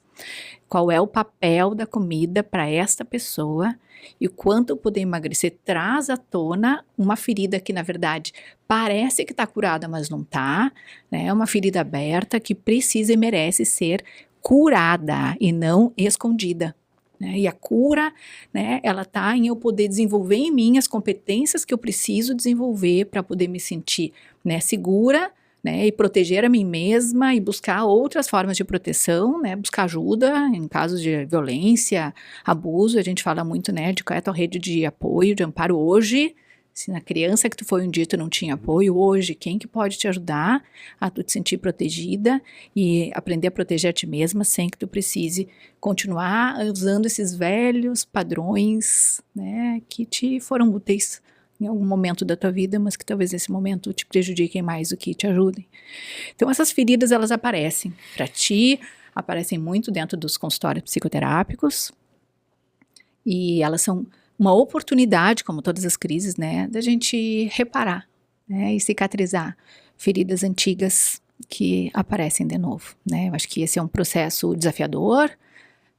Qual é o papel da comida para esta pessoa e o quanto eu poder emagrecer traz à tona uma ferida que, na verdade, parece que está curada, mas não está. Né? É uma ferida aberta que precisa e merece ser curada e não escondida. Né? E a cura, né, ela está em eu poder desenvolver em mim as competências que eu preciso desenvolver para poder me sentir, né, segura, né, e proteger a mim mesma e buscar outras formas de proteção, né, buscar ajuda em casos de violência, abuso. A gente fala muito, né, de qual é a tua rede de apoio, de amparo hoje. Se na criança que tu foi um dia tu não tinha apoio, hoje quem que pode te ajudar a tu te sentir protegida e aprender a proteger a ti mesma sem que tu precise continuar usando esses velhos padrões, né, que te foram úteis em algum momento da tua vida, mas que talvez nesse momento te prejudiquem mais do que te ajudem. Então essas feridas, elas aparecem para ti, aparecem muito dentro dos consultórios psicoterápicos e elas são uma oportunidade, como todas as crises, né, da gente reparar, né, e cicatrizar feridas antigas que aparecem de novo, né. Eu acho que esse é um processo desafiador,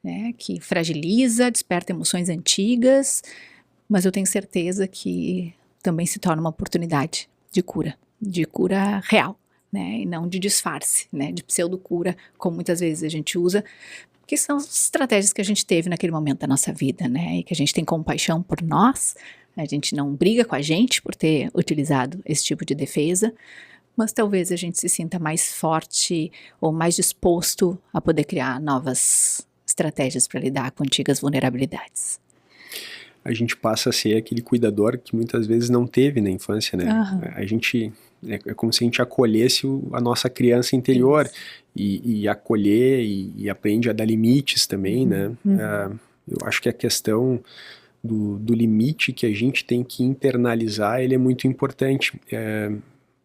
né, que fragiliza, desperta emoções antigas, mas eu tenho certeza que também se torna uma oportunidade de cura real, né, e não de disfarce, né, de pseudocura, como muitas vezes a gente usa, que são as estratégias que a gente teve naquele momento da nossa vida, né, e que a gente tem compaixão por nós, a gente não briga com a gente por ter utilizado esse tipo de defesa, mas talvez a gente se sinta mais forte ou mais disposto a poder criar novas estratégias para lidar com antigas vulnerabilidades. A gente passa a ser aquele cuidador que muitas vezes não teve na infância, né? A gente, é como se a gente acolhesse a nossa criança interior e acolher e aprende a dar limites também, né? Eu acho que a questão do limite que a gente tem que internalizar, ele é muito importante.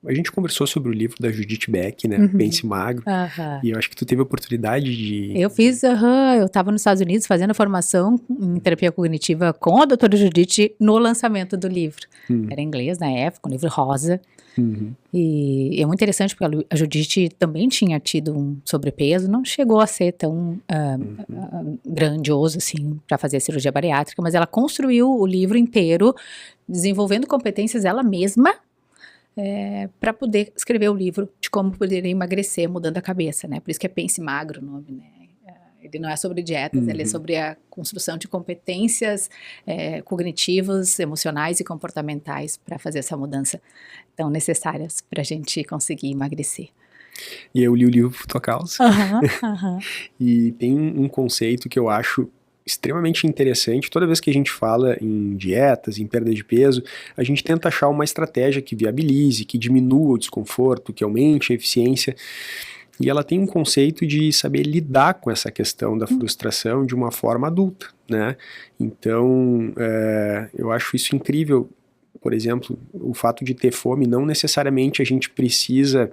A gente conversou sobre o livro da Judith Beck, né? Pense Magro. E eu acho que tu teve a oportunidade de... Eu fiz, eu estava nos Estados Unidos fazendo a formação em terapia cognitiva com a doutora Judith no lançamento do livro. Era em inglês na época, um livro rosa. E é muito interessante porque a Judith também tinha tido um sobrepeso, não chegou a ser tão grandioso assim para fazer a cirurgia bariátrica, mas ela construiu o livro inteiro desenvolvendo competências ela mesma para poder escrever o livro de como poder emagrecer mudando a cabeça, né? Por isso que é Pense Magro o nome, né? Ele não é sobre dietas, ele é sobre a construção de competências cognitivas, emocionais e comportamentais para fazer essa mudança tão necessárias para a gente conseguir emagrecer. E eu li o livro por tua causa. E tem um conceito que eu acho extremamente interessante. Toda vez que a gente fala em dietas, em perda de peso, a gente tenta achar uma estratégia que viabilize, que diminua o desconforto, que aumente a eficiência. E ela tem um conceito de saber lidar com essa questão da frustração de uma forma adulta, né? Então, eu acho isso incrível. Por exemplo, o fato de ter fome, não necessariamente a gente precisa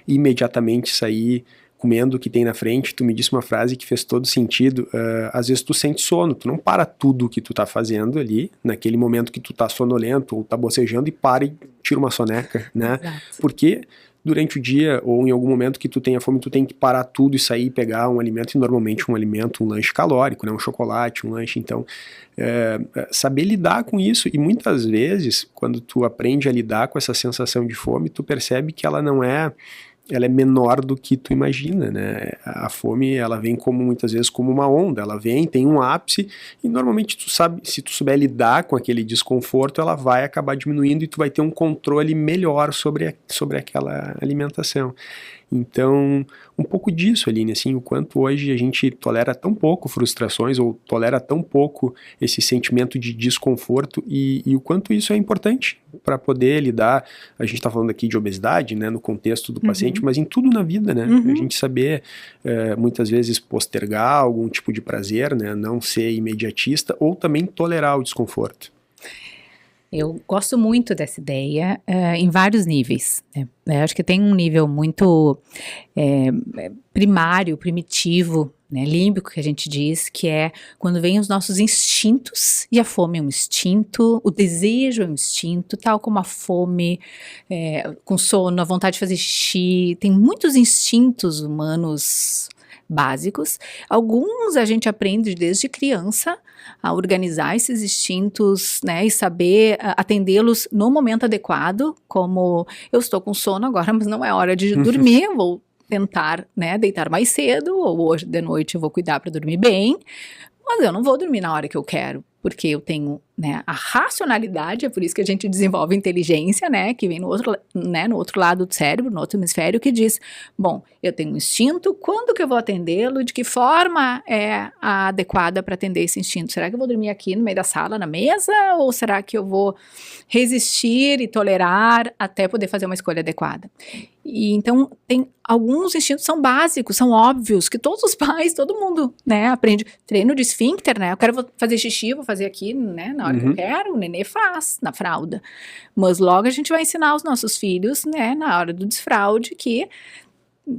imediatamente sair comendo o que tem na frente. Tu me disse uma frase que fez todo sentido. Às vezes tu sente sono, tu não para tudo o que tu tá fazendo ali, naquele momento que tu tá sonolento ou tá bocejando, e para e tira uma soneca, né? Exato. Porque durante o dia, ou em algum momento que tu tenha fome, tu tem que parar tudo e sair e pegar um alimento, e normalmente um alimento, um lanche calórico, né, um chocolate, um lanche. Então, saber lidar com isso, e muitas vezes, quando tu aprende a lidar com essa sensação de fome, tu percebe que ela não é... ela é menor do que tu imagina, né? A fome, ela vem muitas vezes como uma onda, ela vem, tem um ápice, e normalmente tu sabe, se tu souber lidar com aquele desconforto, ela vai acabar diminuindo e tu vai ter um controle melhor sobre aquela alimentação. Então, um pouco disso, Aline, assim, o quanto hoje a gente tolera tão pouco frustrações, ou tolera tão pouco esse sentimento de desconforto, e o quanto isso é importante para poder lidar. A gente está falando aqui de obesidade, né, no contexto do paciente, mas em tudo na vida, né? A gente saber, muitas vezes, postergar algum tipo de prazer, né, não ser imediatista, ou também tolerar o desconforto. Eu gosto muito dessa ideia em vários níveis, né? Eu acho que tem um nível muito primário, primitivo, né, límbico, que a gente diz, que é quando vem os nossos instintos, e a fome é um instinto, o desejo é um instinto, tal como a fome, com sono, a vontade de fazer xixi. Tem muitos instintos humanos básicos. Alguns a gente aprende desde criança a organizar esses instintos, né, e saber atendê-los no momento adequado, como eu estou com sono agora, mas não é hora de dormir, eu vou tentar, né, deitar mais cedo, ou hoje de noite eu vou cuidar para dormir bem, mas eu não vou dormir na hora que eu quero, porque eu tenho, né, a racionalidade. É por isso que a gente desenvolve inteligência, né, que vem no outro lado do cérebro, no outro hemisfério, que diz, bom, eu tenho um instinto, quando que eu vou atendê-lo, de que forma é a adequada para atender esse instinto? Será que eu vou dormir aqui no meio da sala, na mesa, ou será que eu vou resistir e tolerar até poder fazer uma escolha adequada? E então, tem alguns instintos que são básicos, são óbvios, que todos os pais, todo mundo, né, aprende. Treino de esfíncter, né, eu quero fazer xixi, vou fazer aqui, né, na hora que eu quero, o nenê faz na fralda. Mas logo a gente vai ensinar os nossos filhos, né, na hora do desfraude, que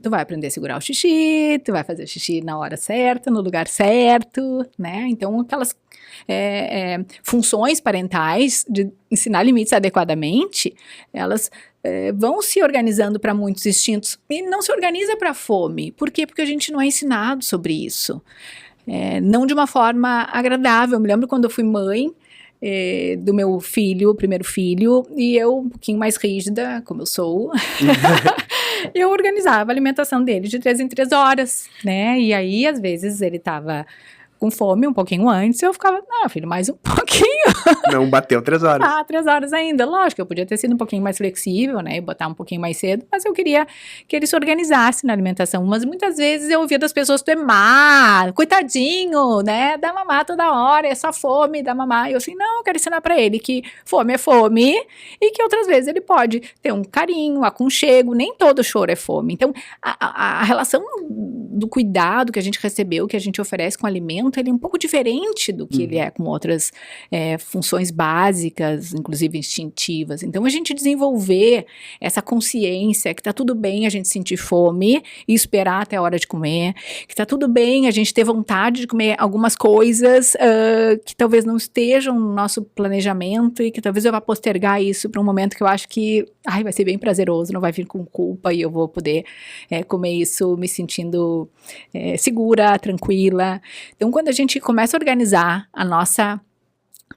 tu vai aprender a segurar o xixi, tu vai fazer o xixi na hora certa, no lugar certo, né, então aquelas funções parentais de ensinar limites adequadamente, elas vão se organizando para muitos instintos, e não se organiza para a fome. Por quê? Porque a gente não é ensinado sobre isso. Não de uma forma agradável. Eu me lembro quando eu fui mãe do meu filho, o primeiro filho, e eu um pouquinho mais rígida, como eu sou, eu organizava a alimentação dele de 3 em 3 horas, né? E aí, às vezes, ele tava com fome um pouquinho antes, eu ficava, não, filho, mais um pouquinho. Não bateu 3 horas. 3 horas ainda. Lógico, eu podia ter sido um pouquinho mais flexível, né, e botar um pouquinho mais cedo, mas eu queria que ele se organizasse na alimentação. Mas muitas vezes eu ouvia das pessoas, tu é má, coitadinho, né, dá mamar toda hora, é só fome, dá mamar. E eu assim, não, eu quero ensinar pra ele que fome é fome e que outras vezes ele pode ter um carinho, aconchego, nem todo choro é fome. Então, a relação do cuidado que a gente recebeu, que a gente oferece com o alimento, ele é um pouco diferente do que ele é com outras funções básicas, inclusive instintivas. Então, a gente desenvolver essa consciência que tá tudo bem a gente sentir fome e esperar até a hora de comer, que tá tudo bem a gente ter vontade de comer algumas coisas que talvez não estejam no nosso planejamento e que talvez eu vá postergar isso para um momento que eu acho que vai ser bem prazeroso, não vai vir com culpa e eu vou poder comer isso me sentindo segura, tranquila. Então, quando a gente começa a organizar a nossa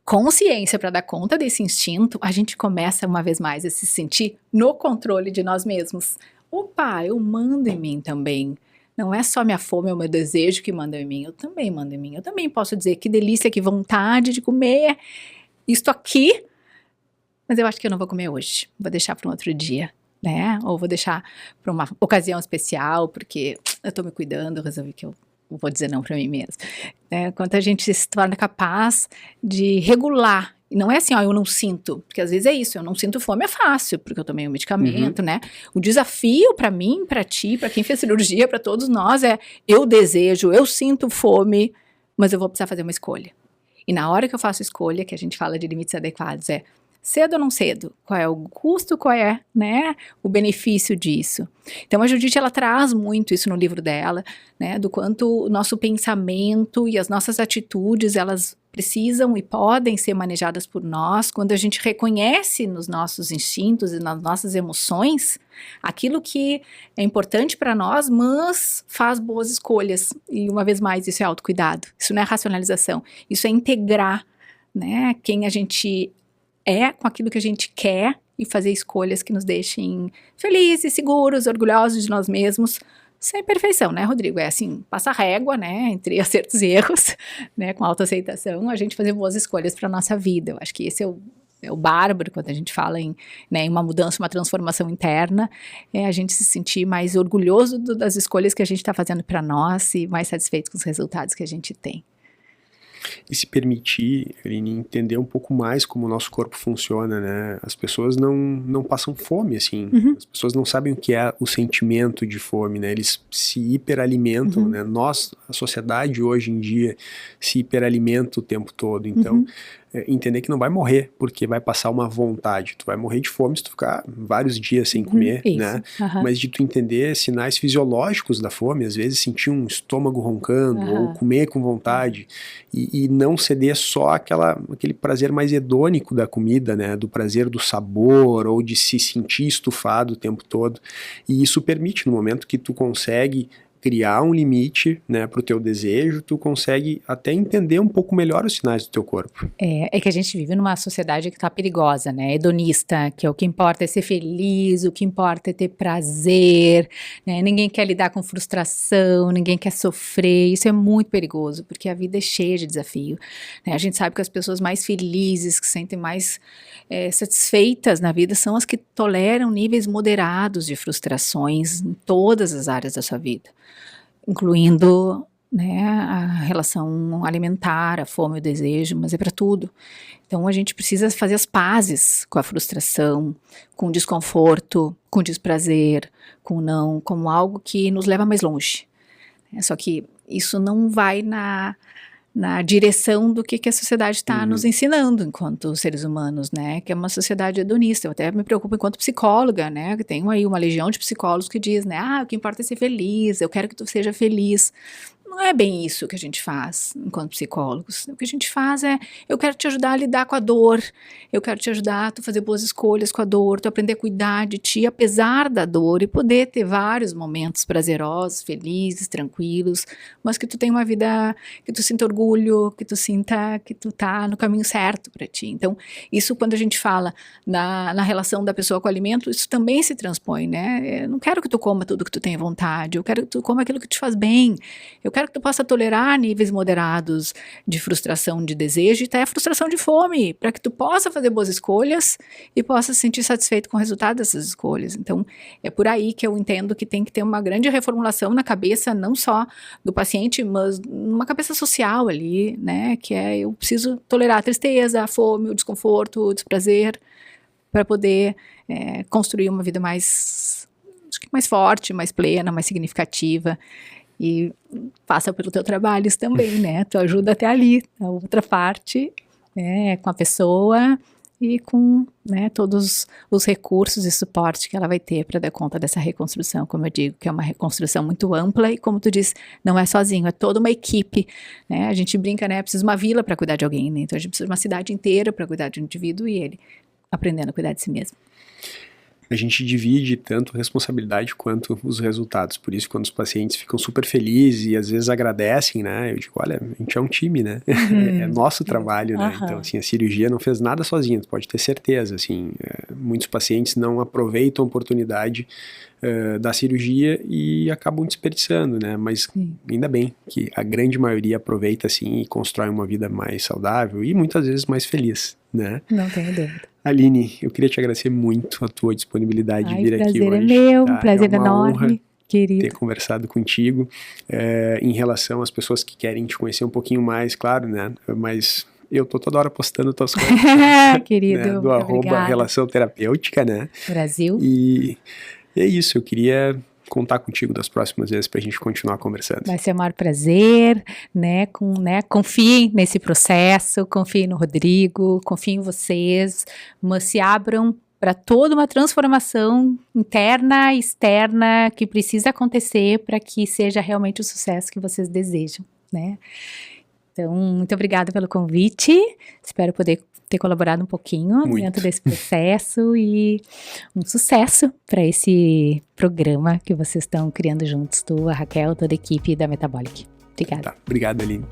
consciência para dar conta desse instinto, a gente começa uma vez mais a se sentir no controle de nós mesmos. Opa, eu mando em mim também. Não é só minha fome ou meu desejo que mandam em mim, eu também mando em mim. Eu também posso dizer que delícia, que vontade de comer isto aqui, mas eu acho que eu não vou comer hoje, vou deixar para um outro dia, né? Ou vou deixar para uma ocasião especial, porque eu tô me cuidando, eu resolvi que eu vou dizer não para mim mesmo. Quando a gente se torna capaz de regular, e não é assim, eu não sinto, porque às vezes é isso, eu não sinto fome, é fácil, porque eu tomei um medicamento, né? O desafio para mim, para ti, para quem fez cirurgia, para todos nós eu desejo, eu sinto fome, mas eu vou precisar fazer uma escolha. E na hora que eu faço escolha, que a gente fala de limites adequados, cedo ou não cedo? Qual é o custo, qual é, né, o benefício disso? Então, a Judith, ela traz muito isso no livro dela, né, do quanto o nosso pensamento e as nossas atitudes, elas precisam e podem ser manejadas por nós quando a gente reconhece nos nossos instintos e nas nossas emoções aquilo que é importante para nós, mas faz boas escolhas. E, uma vez mais, isso é autocuidado, isso não é racionalização, isso é integrar, né, quem a gente com aquilo que a gente quer e fazer escolhas que nos deixem felizes, seguros, orgulhosos de nós mesmos, sem perfeição, né, Rodrigo? É assim, passa régua, né, entre acertos e erros, né, com autoaceitação, a gente fazer boas escolhas para a nossa vida. Eu acho que esse é o bárbaro quando a gente fala em uma mudança, uma transformação interna, a gente se sentir mais orgulhoso das escolhas que a gente está fazendo para nós e mais satisfeito com os resultados que a gente tem. E se permitir, Aline, entender um pouco mais como o nosso corpo funciona, né? As pessoas não passam fome, assim. As pessoas não sabem o que é o sentimento de fome, né? Eles se hiperalimentam, né? Nós, a sociedade hoje em dia, se hiperalimenta o tempo todo. Então, entender que não vai morrer porque vai passar uma vontade. Tu vai morrer de fome se tu ficar vários dias sem comer, né? Mas de tu entender sinais fisiológicos da fome, às vezes sentir um estômago roncando ou comer com vontade e não ceder só aquele prazer mais hedônico da comida, né? Do prazer do sabor ou de se sentir estufado o tempo todo. E isso permite, no momento que tu consegue criar um limite, né, pro teu desejo, tu consegue até entender um pouco melhor os sinais do teu corpo. É que a gente vive numa sociedade que tá perigosa, né, hedonista, que o que importa é ser feliz, o que importa é ter prazer, né, ninguém quer lidar com frustração, ninguém quer sofrer, isso é muito perigoso, porque a vida é cheia de desafio, né, a gente sabe que as pessoas mais felizes, que se sentem mais satisfeitas na vida, são as que toleram níveis moderados de frustrações em todas as áreas da sua vida, incluindo, né, a relação alimentar, a fome, o desejo, mas é para tudo. Então a gente precisa fazer as pazes com a frustração, com o desconforto, com o desprazer, com o não, como algo que nos leva mais longe. Só que isso não vai na direção do que a sociedade está nos ensinando enquanto seres humanos, né, que é uma sociedade hedonista. Eu até me preocupo enquanto psicóloga, né, que tenho aí uma legião de psicólogos que diz, né, o que importa é ser feliz, eu quero que tu seja feliz. não é bem isso que a gente faz enquanto psicólogos. O que a gente faz é, eu quero te ajudar a lidar com a dor, eu quero te ajudar a tu fazer boas escolhas com a dor, tu aprender a cuidar de ti, apesar da dor, e poder ter vários momentos prazerosos, felizes, tranquilos, mas que tu tenha uma vida, que tu sinta orgulho, que tu sinta que tu tá no caminho certo para ti. Então, isso quando a gente fala na relação da pessoa com o alimento, isso também se transpõe, né? Eu não quero que tu coma tudo que tu tenha vontade, eu quero que tu coma aquilo que te faz bem, eu quero que tu possa tolerar níveis moderados de frustração de desejo e até frustração de fome, para que tu possa fazer boas escolhas e possa se sentir satisfeito com o resultado dessas escolhas. Então, é por aí que eu entendo que tem que ter uma grande reformulação na cabeça, não só do paciente, mas numa cabeça social ali, né? Que é, eu preciso tolerar a tristeza, a fome, o desconforto, o desprazer, para poder construir uma vida mais forte, mais plena, mais significativa. E passa pelo teu trabalho isso também, né? Tu ajuda até ali, a outra parte, com a pessoa e com, né, todos os recursos e suporte que ela vai ter para dar conta dessa reconstrução, como eu digo, que é uma reconstrução muito ampla e, como tu diz, não é sozinho, é toda uma equipe, né? A gente brinca, né? Precisa de uma vila para cuidar de alguém, né? Então a gente precisa de uma cidade inteira para cuidar de um indivíduo e ele aprendendo a cuidar de si mesmo. A gente divide tanto a responsabilidade quanto os resultados. Por isso, quando os pacientes ficam super felizes e às vezes agradecem, né? Eu digo, olha, a gente é um time, né? É nosso trabalho, né? Então, assim, a cirurgia não fez nada sozinha, tu pode ter certeza, assim. Muitos pacientes não aproveitam a oportunidade da cirurgia e acabam desperdiçando, né? Mas ainda bem que a grande maioria aproveita, assim, e constrói uma vida mais saudável e muitas vezes mais feliz, né? Não tenho dúvida. Aline, eu queria te agradecer muito a tua disponibilidade de vir aqui hoje. O prazer é meu, tá? Um prazer é uma enorme, honra querido. ter conversado contigo. Em relação às pessoas que querem te conhecer um pouquinho mais, claro, né? Mas eu tô toda hora postando tuas coisas. Querido, né? Do @relação terapêutica, né? Brasil. E é isso, eu queria contar contigo das próximas vezes pra gente continuar conversando. Vai ser o maior prazer, né? Confiem nesse processo, confiem no Rodrigo, confiem em vocês, mas se abram para toda uma transformação interna e externa que precisa acontecer para que seja realmente o sucesso que vocês desejam, né? Então, muito obrigada pelo convite, espero poder ter colaborado um pouquinho dentro desse processo e um sucesso para esse programa que vocês estão criando juntos, tu, a Raquel, toda a equipe da Metabolic. Obrigada. Tá, obrigado, Aline.